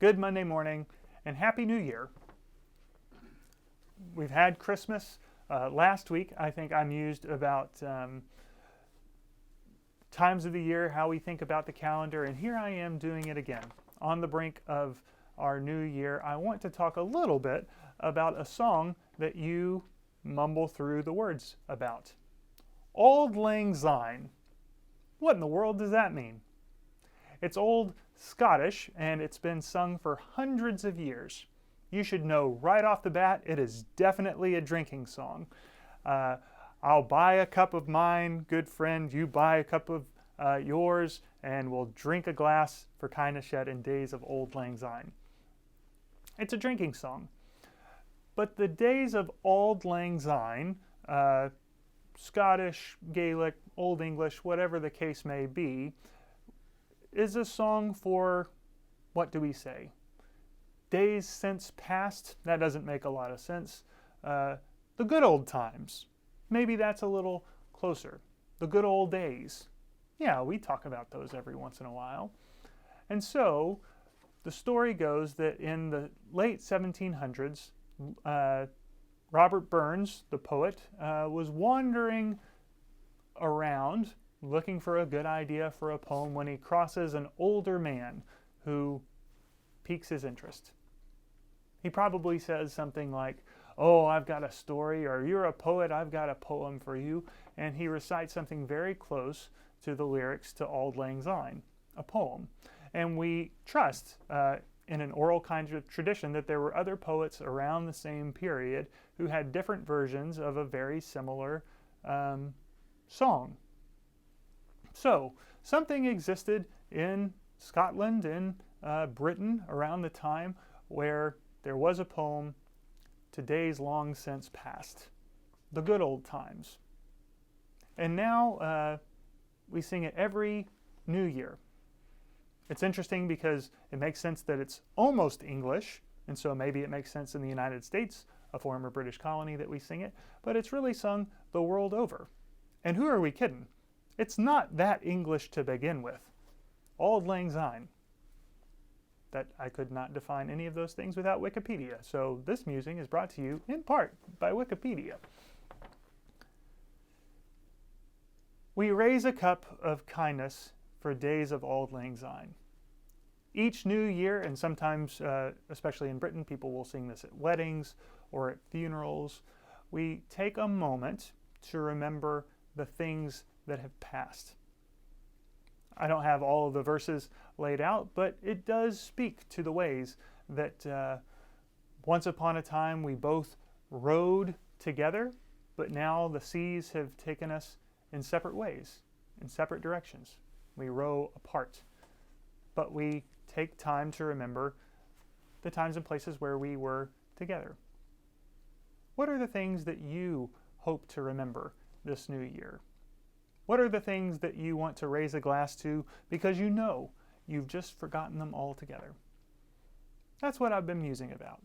Good Monday morning, and Happy New Year. We've had Christmas. Last week, I think I mused about times of the year, how we think about the calendar, and here I am doing it again. On the brink of our new year, I want to talk a little bit about a song that you mumble through the words about. Auld Lang Syne. What in the world does that mean? It's Old Scottish, and it's been sung for hundreds of years. You should know right off the bat, it is definitely a drinking song. I'll buy a cup of mine, good friend, you buy a cup of yours, and we'll drink a glass for kindness shed in days of Auld Lang Syne. It's a drinking song. But the days of Auld Lang Syne, Scottish, Gaelic, Old English, whatever the case may be, is a song for, what do we say? Days since past? That doesn't make a lot of sense. The good old times. Maybe that's a little closer. The good old days. Yeah, we talk about those every once in a while. And so, the story goes that in the late 1700s, Robert Burns, the poet, was wandering around looking for a good idea for a poem when he crosses an older man who piques his interest. He probably says something like, "Oh, I've got a story," or "You're a poet, I've got a poem for you," and he recites something very close to the lyrics to Auld Lang Syne, a poem. And we trust in an oral kind of tradition that there were other poets around the same period who had different versions of a very similar song. So, something existed in Scotland, in Britain, around the time where there was a poem to days long since past, the good old times. And now we sing it every New Year. It's interesting because it makes sense that it's almost English, and so maybe it makes sense in the United States, a former British colony, that we sing it, but it's really sung the world over. And who are we kidding? It's not that English to begin with. Auld Lang Syne. That I could not define any of those things without Wikipedia. So this musing is brought to you in part by Wikipedia. We raise a cup of kindness for days of Auld Lang Syne. Each new year, and sometimes, especially in Britain, people will sing this at weddings or at funerals, we take a moment to remember the things that have passed. I don't have all of the verses laid out, but it does speak to the ways that once upon a time we both rowed together, but now the seas have taken us in separate ways, in separate directions. We row apart, but we take time to remember the times and places where we were together. What are the things that you hope to remember this new year? What are the things that you want to raise a glass to because you know you've just forgotten them altogether? That's what I've been musing about.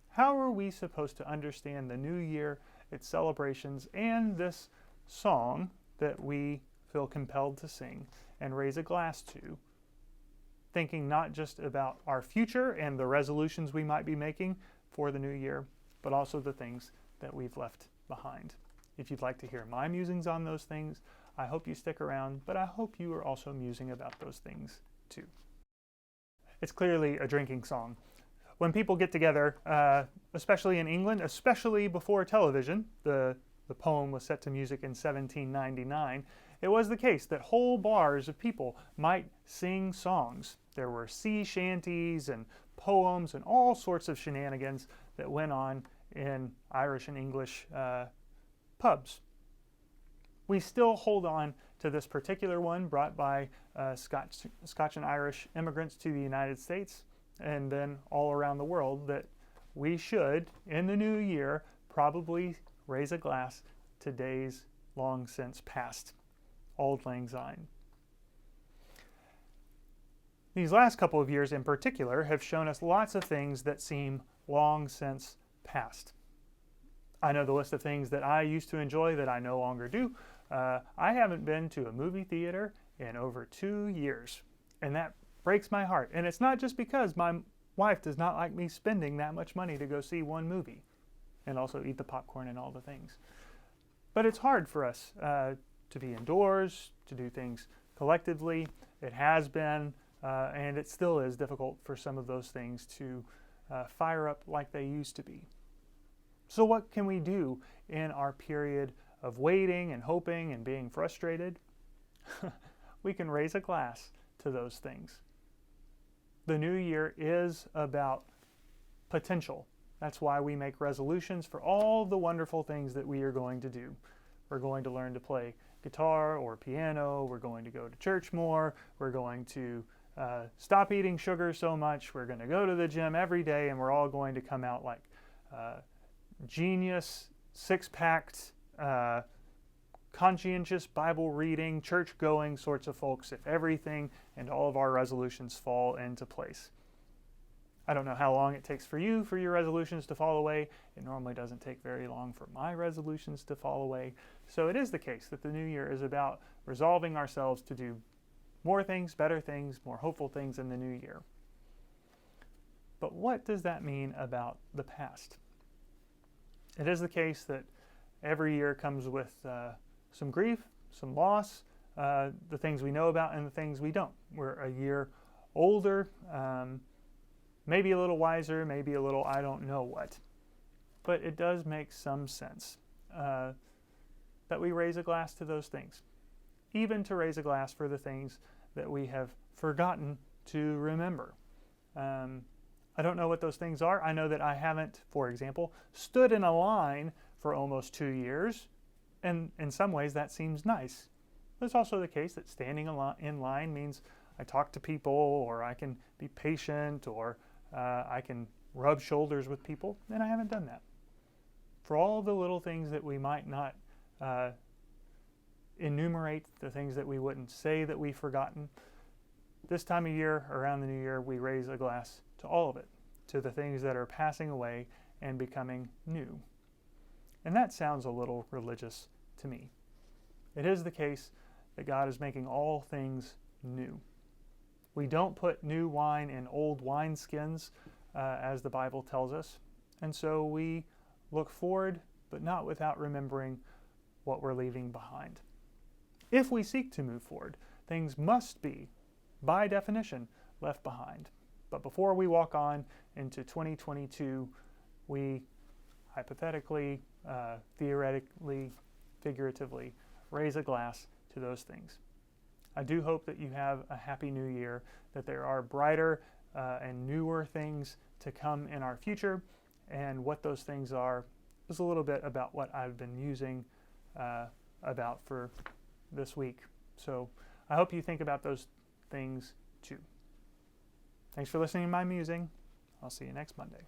How are we supposed to understand the new year, its celebrations, and this song that we feel compelled to sing and raise a glass to, thinking not just about our future and the resolutions we might be making for the new year, but also the things that we've left behind. If you'd like to hear my musings on those things, I hope you stick around, but I hope you are also musing about those things too. It's clearly a drinking song. When people get together, especially in England, especially before television, the poem was set to music in 1799, it was the case that whole bars of people might sing songs. There were sea shanties and poems and all sorts of shenanigans that went on in Irish and English pubs. We still hold on to this particular one brought by Scotch and Irish immigrants to the United States and then all around the world, that we should, in the new year, probably raise a glass to days long since past. Auld Lang Syne. These last couple of years in particular have shown us lots of things that seem long since past. I know the list of things that I used to enjoy that I no longer do. I haven't been to a movie theater in over 2 years, and that breaks my heart. And it's not just because my wife does not like me spending that much money to go see one movie and also eat the popcorn and all the things. But it's hard for us to be indoors, to do things collectively. It has been, and it still is difficult for some of those things to fire up like they used to be. So what can we do in our period of waiting and hoping and being frustrated? We can raise a glass to those things. The new year is about potential. That's why we make resolutions for all the wonderful things that we are going to do. We're going to learn to play guitar or piano. We're going to go to church more. We're going to stop eating sugar so much. We're going to go to the gym every day, and we're all going to come out like genius, six-packed, conscientious Bible reading, church going sorts of folks if everything and all of our resolutions fall into place. I don't know how long it takes for you for your resolutions to fall away. It normally doesn't take very long for my resolutions to fall away. So it is the case that the new year is about resolving ourselves to do more things, better things, more hopeful things in the new year. But what does that mean about the past? It is the case that every year comes with some grief, some loss, the things we know about and the things we don't. We're a year older, maybe a little wiser, maybe a little I don't know what. But it does make some sense that we raise a glass to those things, even to raise a glass for the things that we have forgotten to remember. I don't know what those things are. I know that I haven't, for example, stood in a line for almost 2 years, and in some ways that seems nice. But it's also the case that standing in line means I talk to people, or I can be patient, or I can rub shoulders with people, and I haven't done that. For all the little things that we might not enumerate, the things that we wouldn't say that we've forgotten, this time of year, around the new year, we raise a glass to all of it, to the things that are passing away and becoming new. And that sounds a little religious to me. It is the case that God is making all things new. We don't put new wine in old wineskins, as the Bible tells us, and so we look forward, but not without remembering what we're leaving behind. If we seek to move forward, things must be, by definition, left behind. But before we walk on into 2022, we hypothetically, theoretically, figuratively raise a glass to those things. I do hope that you have a happy new year, that there are brighter and newer things to come in our future, and what those things are is a little bit about what I've been musing about for this week. So I hope you think about those things too. Thanks for listening to my musing. I'll see you next Monday.